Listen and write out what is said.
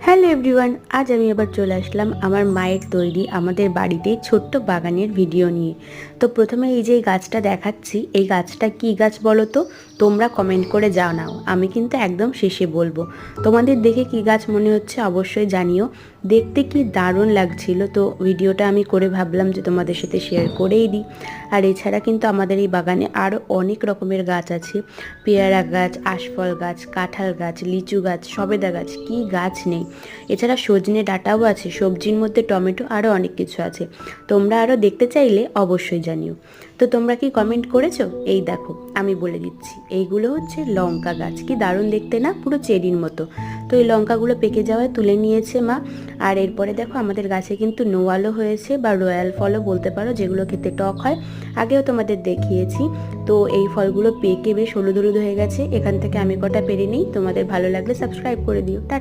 Hello everyone, আজ আমি আবার চলে আসলাম আমার মায়ের তৈরি আমাদের বাড়িতে ছোট্ট বাগানের ভিডিও নিয়ে। তো প্রথমে এই যে গাছটা দেখাচ্ছি, এই গাছটা কি গাছ বলো তো? তোমরা কমেন্ট করে জানাও, আমি কিন্তু একদম শেষে বলবো। তোমাদের দেখে কি গাছ মনে হচ্ছে অবশ্যই জানিও। দেখতে কি দারুণ লাগছিল, তো ভিডিওটা আমি করে ভাবলাম যে তোমাদের সাথে শেয়ার করেই দিই। আর এছাড়া কিন্তু আমাদের এই বাগানে আরও অনেক রকমের গাছ আছে। পেয়ারা গাছ, আশফল গাছ, কাঁঠাল গাছ, লিচু গাছ, সবেদা গাছ, কি গাছ নেই। এছাড়া সজনে ডাঁটাও আছে, সবজির মধ্যে টমেটো, আরও অনেক কিছু আছে। তোমরা আরও দেখতে চাইলে অবশ্যই জানিও। তো তোমরা কি কমেন্ট করেছো? এই দেখো আমি বলে দিচ্ছি, এইগুলো হচ্ছে লঙ্কা গাছ। কি দারুণ দেখতে না, পুরো চেরির মতো। তো এই লঙ্কাগুলো পেকে যাওয়ায় তুলে নিয়েছে মা। আর এরপরে দেখো আমাদের গাছে কিন্তু নোয়ালও হয়েছে, বা রয়্যাল ফলও বলতে পারো, যেগুলো খেতে টক হয়। আগেও তোমাদের দেখিয়েছি। তো এই ফলগুলো পেকে বেশ হলুদ হলুদ হয়ে গেছে। এখান থেকে আমি কটা পেরে নিই, তোমাদের ভালো লাগলে সাবস্ক্রাইব করে দিও।